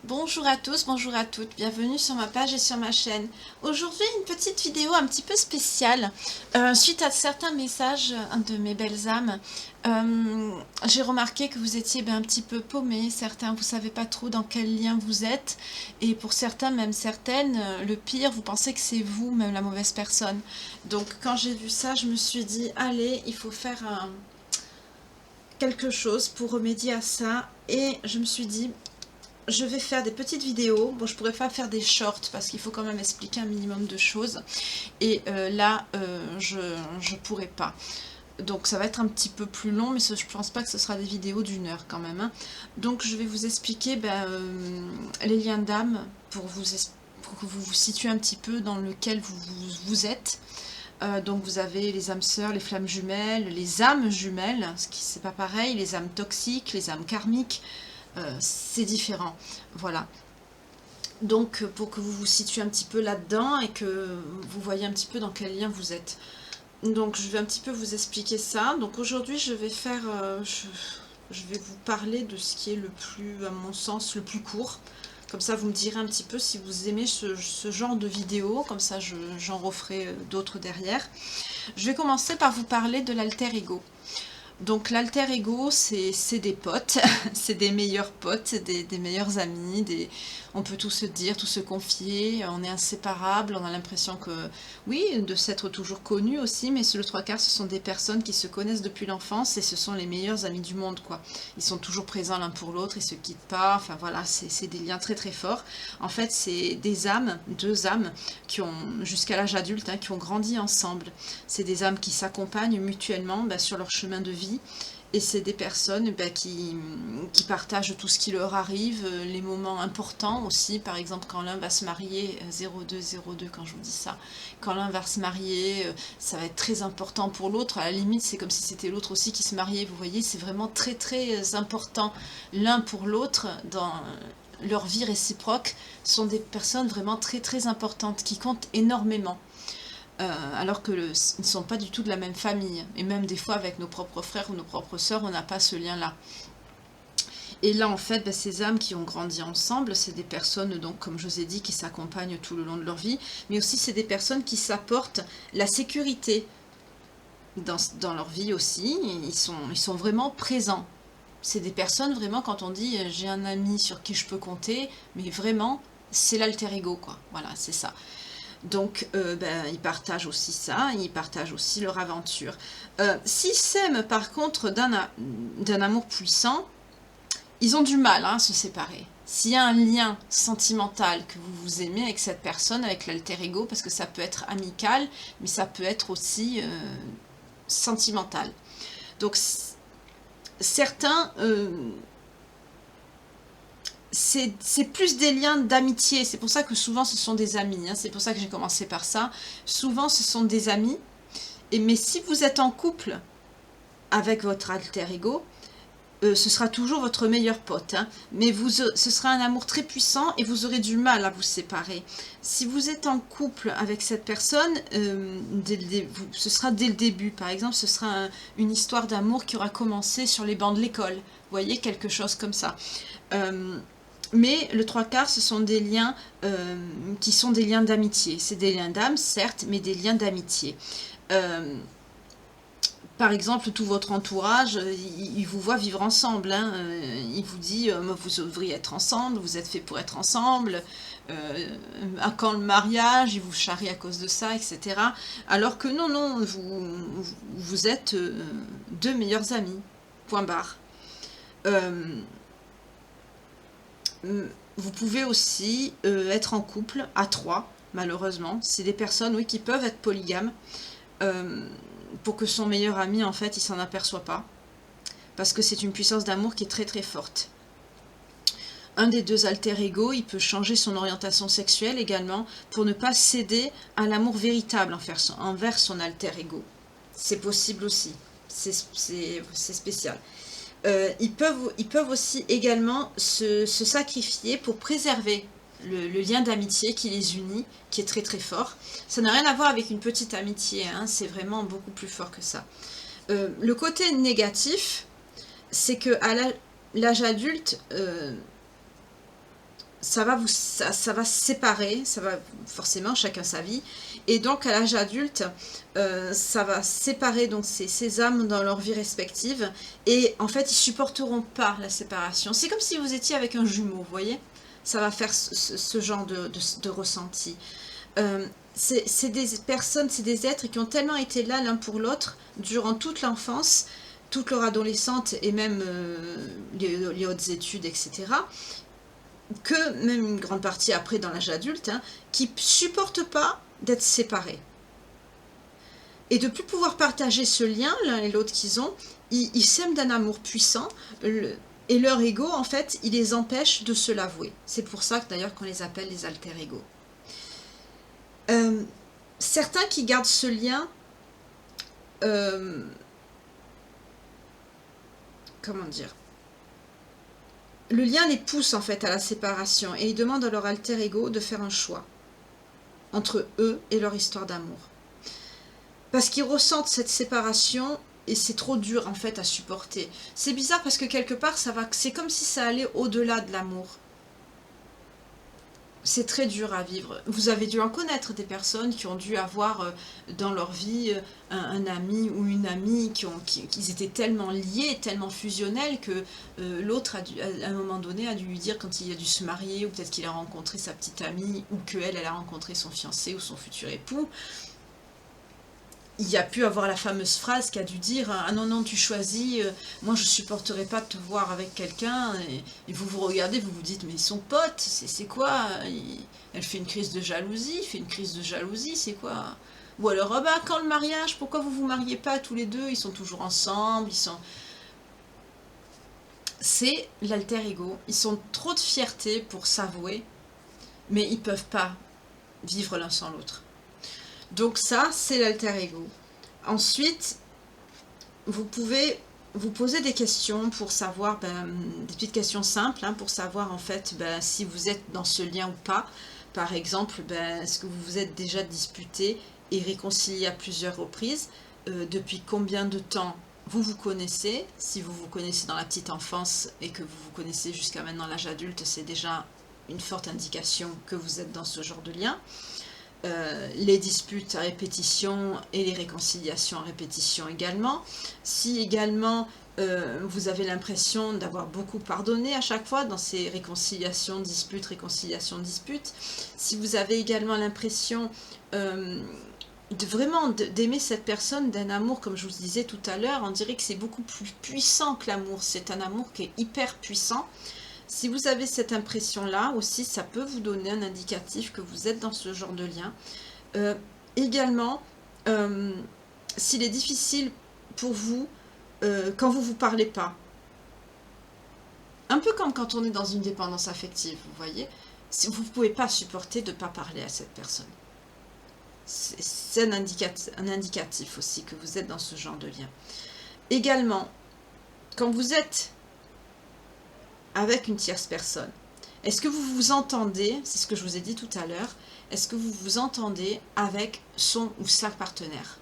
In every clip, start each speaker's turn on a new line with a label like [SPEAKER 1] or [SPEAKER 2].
[SPEAKER 1] Bonjour à tous, bonjour à toutes, bienvenue sur ma page et sur ma chaîne. Aujourd'hui, une petite vidéo un petit peu spéciale. Suite à certains messages de mes belles âmes, j'ai remarqué que vous étiez un petit peu paumés. Certains, vous savez pas trop dans quel lien vous êtes. Et pour certains, même certaines, le pire, vous pensez que c'est vous, même la mauvaise personne. Donc quand j'ai vu ça, je me suis dit, allez, il faut faire quelque chose pour remédier à ça. Et je me suis dit, je vais faire des petites vidéos. Bon, je pourrais pas faire des shorts parce qu'il faut quand même expliquer un minimum de choses. Et là, je pourrais pas. Donc ça va être un petit peu plus long, mais je pense pas que ce sera des vidéos d'1 heure quand même, hein. Donc je vais vous expliquer les liens d'âme pour que vous vous situez un petit peu dans lequel vous êtes. Donc vous avez les âmes sœurs, les flammes jumelles, les âmes jumelles, ce qui c'est pas pareil, les âmes toxiques, les âmes karmiques. C'est différent, voilà. Donc pour que vous vous situez un petit peu là-dedans et que vous voyez un petit peu dans quel lien vous êtes. Donc je vais un petit peu vous expliquer ça. Donc aujourd'hui je vais faire, je vais vous parler de ce qui est le plus, à mon sens, le plus court. Comme ça vous me direz un petit peu si vous aimez ce genre de vidéo, comme ça j'en referai d'autres derrière. Je vais commencer par vous parler de l'alter ego. Donc l'alter ego, c'est des potes, c'est des meilleurs potes, des meilleurs amis, on peut tout se dire, tout se confier, on est inséparables, on a l'impression que, oui, de s'être toujours connus aussi, mais le 3/4, ce sont des personnes qui se connaissent depuis l'enfance et ce sont les meilleurs amis du monde, quoi. Ils sont toujours présents l'un pour l'autre, ils se quittent pas, enfin voilà, c'est des liens très très forts. En fait, c'est des âmes, deux âmes, qui ont, jusqu'à l'âge adulte, hein, qui ont grandi ensemble. C'est des âmes qui s'accompagnent mutuellement sur leur chemin de vie. Et c'est des personnes qui partagent tout ce qui leur arrive, les moments importants aussi. Par exemple, quand l'un va se marier, 0202 quand je vous dis ça, quand l'un va se marier, ça va être très important pour l'autre. À la limite, c'est comme si c'était l'autre aussi qui se mariait. Vous voyez, c'est vraiment très très important l'un pour l'autre dans leur vie réciproque. Ce sont des personnes vraiment très très importantes qui comptent énormément. Alors que ils ne sont pas du tout de la même famille. Et même des fois avec nos propres frères ou nos propres sœurs, on n'a pas ce lien-là. Et là, en fait, ces âmes qui ont grandi ensemble, c'est des personnes, donc, comme je vous ai dit, qui s'accompagnent tout le long de leur vie, mais aussi c'est des personnes qui s'apportent la sécurité dans leur vie aussi. Ils sont vraiment présents. C'est des personnes, vraiment, quand on dit j'ai un ami sur qui je peux compter, mais vraiment, c'est l'alter ego, quoi. Voilà, c'est ça. Donc, ils partagent aussi ça, ils partagent aussi leur aventure. S'ils s'aiment, par contre, d'un amour puissant, ils ont du mal à se séparer. S'il y a un lien sentimental que vous vous aimez avec cette personne, avec l'alter ego, parce que ça peut être amical, mais ça peut être aussi sentimental. Donc, certains... c'est plus des liens d'amitié, c'est pour ça que souvent ce sont des amis, hein. C'est pour ça que j'ai commencé par ça. Souvent ce sont des amis, mais si vous êtes en couple avec votre alter ego, ce sera toujours votre meilleur pote, hein. Mais ce sera un amour très puissant et vous aurez du mal à vous séparer. Si vous êtes en couple avec cette personne, ce sera dès le début. Par exemple, ce sera une histoire d'amour qui aura commencé sur les bancs de l'école. Vous voyez, quelque chose comme ça. Mais le 3/4, ce sont des liens qui sont des liens d'amitié. C'est des liens d'âme, certes, mais des liens d'amitié. Par exemple, tout votre entourage, il vous voit vivre ensemble, hein. Il vous dit, vous devriez être ensemble, vous êtes fait pour être ensemble. À quand le mariage, il vous charrie à cause de ça, etc. Alors que non, non, vous êtes deux meilleurs amis. Point barre. Vous pouvez aussi être en couple à 3, malheureusement. C'est des personnes, oui, qui peuvent être polygames, pour que son meilleur ami, en fait, il s'en aperçoit pas. Parce que c'est une puissance d'amour qui est très très forte. Un des deux alter ego, il peut changer son orientation sexuelle également pour ne pas céder à l'amour véritable envers son alter ego. C'est possible aussi. C'est spécial. Ils peuvent aussi également se sacrifier pour préserver le lien d'amitié qui les unit, qui est très très fort. Ça n'a rien à voir avec une petite amitié, hein, c'est vraiment beaucoup plus fort que ça. Le côté négatif, c'est qu'à l'âge adulte, ça va se séparer, ça va forcément chacun sa vie, et donc à l'âge adulte, ça va séparer donc ces âmes dans leur vie respective, et en fait ils supporteront pas la séparation. C'est comme si vous étiez avec un jumeau, vous voyez, ça va faire ce genre de ressenti. C'est des personnes, c'est des êtres qui ont tellement été là l'un pour l'autre durant toute l'enfance, toute leur adolescente et même les hautes études, etc., que même une grande partie après dans l'âge adulte, hein, qui ne supportent pas d'être séparés. Et de plus pouvoir partager ce lien, l'un et l'autre qu'ils ont, ils s'aiment d'un amour puissant, et leur ego, en fait, il les empêche de se l'avouer. C'est pour ça que d'ailleurs qu'on les appelle les alter-ego. Certains qui gardent ce lien, comment dire, le lien les pousse en fait à la séparation, et ils demandent à leur alter-ego de faire un choix entre eux et leur histoire d'amour. Parce qu'ils ressentent cette séparation et c'est trop dur en fait à supporter. C'est bizarre parce que quelque part c'est comme si ça allait au-delà de l'amour. C'est très dur à vivre. Vous avez dû en connaître des personnes qui ont dû avoir dans leur vie un ami ou une amie qui étaient tellement liés, tellement fusionnels que l'autre à un moment donné a dû lui dire quand il a dû se marier, ou peut-être qu'il a rencontré sa petite amie, ou qu'elle a rencontré son fiancé ou son futur époux. Il y a pu avoir la fameuse phrase qui a dû dire « Ah non, non, tu choisis, moi je supporterai pas de te voir avec quelqu'un. » Et vous vous regardez, vous vous dites « Mais ils sont potes, c'est quoi ?» Elle fait une crise de jalousie, il fait une crise de jalousie, c'est quoi? Ou alors « Ah bah quand le mariage, pourquoi vous vous mariez pas tous les deux? Ils sont toujours ensemble, ils sont... » C'est l'alter-ego. Ils sont trop de fierté pour s'avouer, mais ils peuvent pas vivre l'un sans l'autre. Donc ça, c'est l'alter-ego. Ensuite, vous pouvez vous poser des questions pour savoir, des petites questions simples, hein, pour savoir en fait si vous êtes dans ce lien ou pas. Par exemple, est-ce que vous vous êtes déjà disputé et réconcilié à plusieurs reprises? Depuis combien de temps vous vous connaissez? Si vous vous connaissez dans la petite enfance et que vous vous connaissez jusqu'à maintenant l'âge adulte, c'est déjà une forte indication que vous êtes dans ce genre de lien. Les disputes à répétition et les réconciliations à répétition également. Si également vous avez l'impression d'avoir beaucoup pardonné à chaque fois dans ces réconciliations, disputes, si vous avez également l'impression vraiment d'aimer cette personne d'un amour, comme je vous disais tout à l'heure, on dirait que c'est beaucoup plus puissant que l'amour, c'est un amour qui est hyper puissant. Si vous avez cette impression-là aussi, ça peut vous donner un indicatif que vous êtes dans ce genre de lien. Également, s'il est difficile pour vous quand vous ne vous parlez pas, un peu comme quand on est dans une dépendance affective, vous voyez, vous ne pouvez pas supporter de ne pas parler à cette personne. C'est un indicatif aussi que vous êtes dans ce genre de lien. Également, quand vous êtes avec une tierce personne, est-ce que vous vous entendez, c'est ce que je vous ai dit tout à l'heure, est-ce que vous vous entendez avec son ou sa partenaire?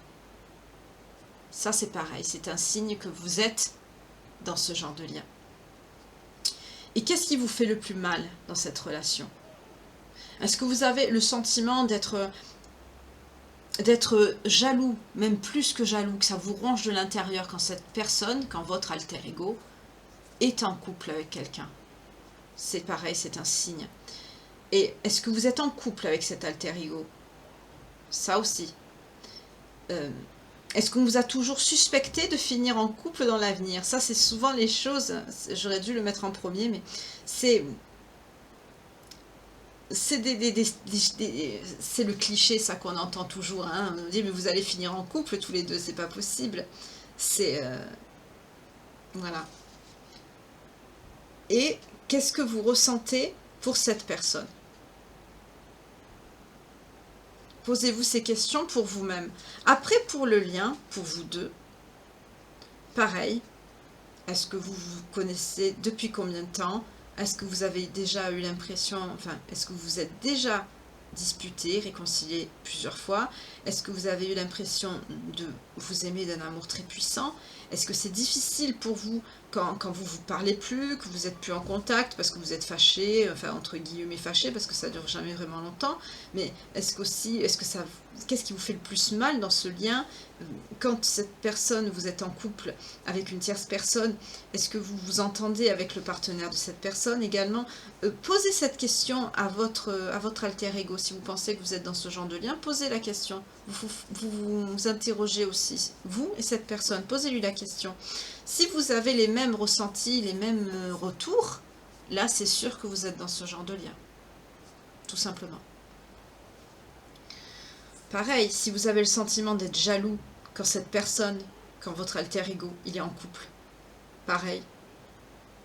[SPEAKER 1] Ça c'est pareil, c'est un signe que vous êtes dans ce genre de lien. Et qu'est-ce qui vous fait le plus mal dans cette relation? Est-ce que vous avez le sentiment d'être jaloux, même plus que jaloux, que ça vous ronge de l'intérieur quand cette personne, quand votre alter-ego est en couple avec quelqu'un? C'est pareil, c'est un signe. Et est-ce que vous êtes en couple avec cet alter-ego? Ça aussi. Est-ce qu'on vous a toujours suspecté de finir en couple dans l'avenir? Ça, c'est souvent les choses, j'aurais dû le mettre en premier, mais c'est le cliché, ça, qu'on entend toujours. Hein. On dit, mais vous allez finir en couple tous les deux, c'est pas possible. C'est... voilà. Et qu'est-ce que vous ressentez pour cette personne? Posez-vous ces questions pour vous-même. Après, pour le lien, pour vous deux, pareil. Est-ce que vous vous connaissez depuis combien de temps? Est-ce que vous avez déjà eu l'impression, enfin, est-ce que vous vous êtes déjà disputé, réconcilié plusieurs fois? Est-ce que vous avez eu l'impression de vous aimer d'un amour très puissant? Est-ce que c'est difficile pour vous quand vous vous parlez plus, que vous êtes plus en contact parce que vous êtes fâché, enfin entre guillemets fâché parce que ça dure jamais vraiment longtemps, mais qu'est-ce qui vous fait le plus mal dans ce lien? Quand cette personne, vous êtes en couple avec une tierce personne, est-ce que vous vous entendez avec le partenaire de cette personne également? Posez cette question à votre alter ego. Si vous pensez que vous êtes dans ce genre de lien, posez la question. Vous interrogez aussi, vous et cette personne, posez-lui la question. Si vous avez les mêmes ressentis, les mêmes retours, là c'est sûr que vous êtes dans ce genre de lien. Tout simplement. Pareil, si vous avez le sentiment d'être jaloux quand cette personne, quand votre alter ego, il est en couple. Pareil.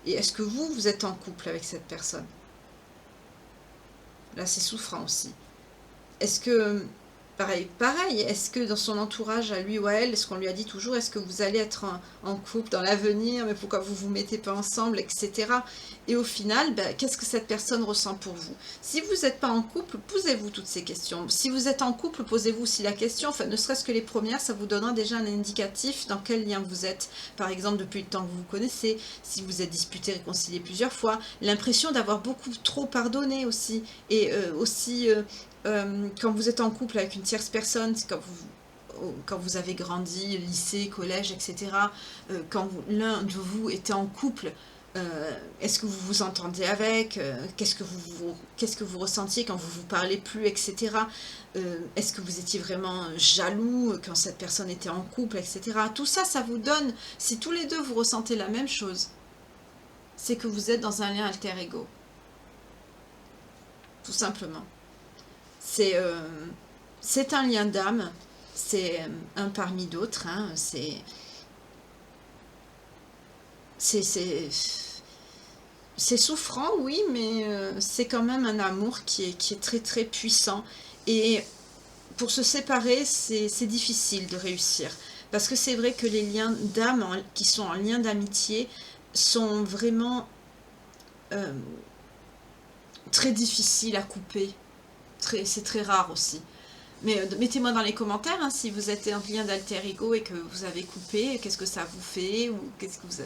[SPEAKER 1] Et est-ce que vous êtes en couple avec cette personne? Là c'est souffrant aussi. Est-ce que... Pareil, est-ce que dans son entourage, à lui ou à elle, est-ce qu'on lui a dit toujours, est-ce que vous allez être en couple dans l'avenir, mais pourquoi vous vous mettez pas ensemble, etc. Et au final, qu'est-ce que cette personne ressent pour vous? Si vous n'êtes pas en couple, posez-vous toutes ces questions. Si vous êtes en couple, posez-vous aussi la question, enfin ne serait-ce que les premières, ça vous donnera déjà un indicatif dans quel lien vous êtes. Par exemple, depuis le temps que vous vous connaissez, si vous êtes disputé, réconcilié plusieurs fois, l'impression d'avoir beaucoup trop pardonné aussi, et quand vous êtes en couple avec une tierce personne, quand vous avez grandi, lycée, collège, etc., quand l'un de vous était en couple, est-ce que vous vous entendez avec, qu'est-ce que vous ressentiez quand vous vous parlez plus, etc. Est-ce que vous étiez vraiment jaloux quand cette personne était en couple, etc. Tout ça, ça vous donne, si tous les deux vous ressentez la même chose, c'est que vous êtes dans un lien alter ego. Tout simplement. C'est un lien d'âme, c'est un parmi d'autres, hein, c'est souffrant, oui, mais c'est quand même un amour qui est très très puissant. Et pour se séparer, c'est difficile de réussir. Parce que c'est vrai que les liens d'âme qui sont en lien d'amitié sont vraiment très difficiles à couper. C'est très rare aussi. Mais mettez-moi dans les commentaires hein, si vous êtes en lien d'alter ego et que vous avez coupé, qu'est-ce que ça vous fait, ou qu'est-ce que vous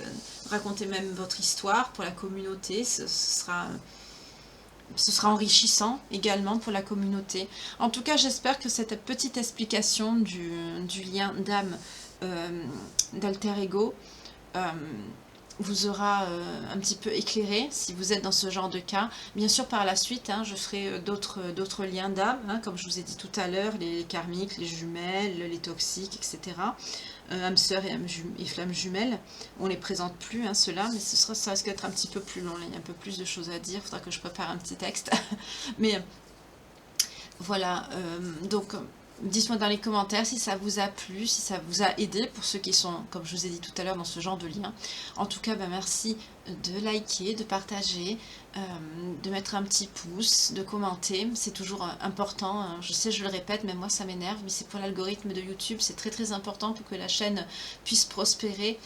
[SPEAKER 1] racontez même votre histoire pour la communauté, ce sera enrichissant également pour la communauté. En tout cas, j'espère que cette petite explication du lien d'âme d'alter ego vous aura un petit peu éclairé si vous êtes dans ce genre de cas. Bien sûr, par la suite, hein, je ferai d'autres liens d'âme, hein, comme je vous ai dit tout à l'heure, les karmiques, les jumelles, les toxiques, etc. Âme sœur et flamme jumelle. On ne les présente plus, hein, ceux-là, mais ça risque d'être un petit peu plus long. Là, il y a un peu plus de choses à dire, il faudra que je prépare un petit texte. Mais voilà, donc... dites-moi dans les commentaires si ça vous a plu, si ça vous a aidé pour ceux qui sont, comme je vous ai dit tout à l'heure, dans ce genre de lien. En tout cas, merci de liker, de partager, de mettre un petit pouce, de commenter. C'est toujours important. Je sais, je le répète, même moi ça m'énerve, mais c'est pour l'algorithme de YouTube. C'est très très important pour que la chaîne puisse prospérer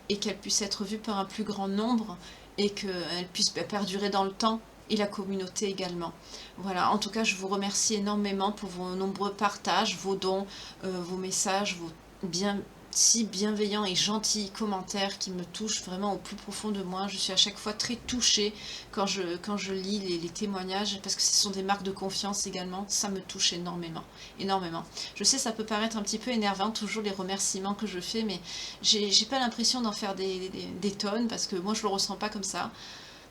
[SPEAKER 1] et qu'elle puisse être vue par un plus grand nombre et qu'elle puisse perdurer dans le temps. Et la communauté également. Voilà, en tout cas, je vous remercie énormément pour vos nombreux partages, vos dons, vos messages, vos si bienveillants et gentils commentaires qui me touchent vraiment au plus profond de moi. Je suis à chaque fois très touchée quand je lis les témoignages, parce que ce sont des marques de confiance également. Ça me touche énormément, énormément. Je sais, ça peut paraître un petit peu énervant, toujours les remerciements que je fais, mais j'ai pas l'impression d'en faire des tonnes, parce que moi, je le ressens pas comme ça.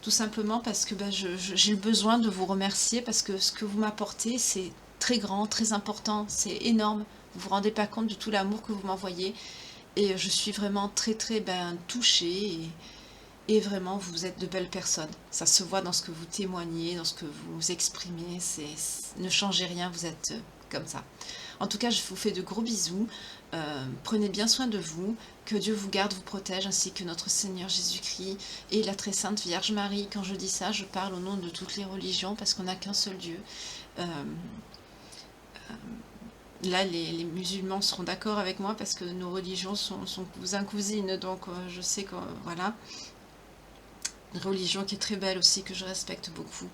[SPEAKER 1] Tout simplement parce que j'ai le besoin de vous remercier, parce que ce que vous m'apportez, c'est très grand, très important, c'est énorme. Vous vous rendez pas compte de tout l'amour que vous m'envoyez. Et je suis vraiment très très touchée. Et vraiment, vous êtes de belles personnes. Ça se voit dans ce que vous témoignez, dans ce que vous exprimez. Ne changez rien, vous êtes comme ça. En tout cas, je vous fais de gros bisous. Prenez bien soin de vous, que Dieu vous garde, vous protège, ainsi que notre Seigneur Jésus-Christ et la très sainte Vierge Marie. Quand je dis ça, je parle au nom de toutes les religions, parce qu'on n'a qu'un seul Dieu. Là, les musulmans seront d'accord avec moi, parce que nos religions sont cousins, cousines, donc je sais que, voilà. Une religion qui est très belle aussi, que je respecte beaucoup.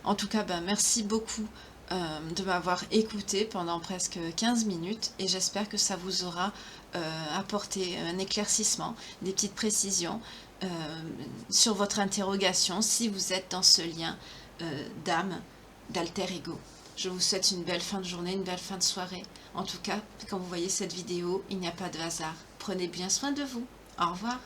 [SPEAKER 1] En tout cas, merci beaucoup de m'avoir écouté pendant presque 15 minutes et j'espère que ça vous aura apporté un éclaircissement, des petites précisions sur votre interrogation si vous êtes dans ce lien d'âme, d'alter ego. Je vous souhaite une belle fin de journée, une belle fin de soirée. En tout cas, quand vous voyez cette vidéo, il n'y a pas de hasard. Prenez bien soin de vous. Au revoir.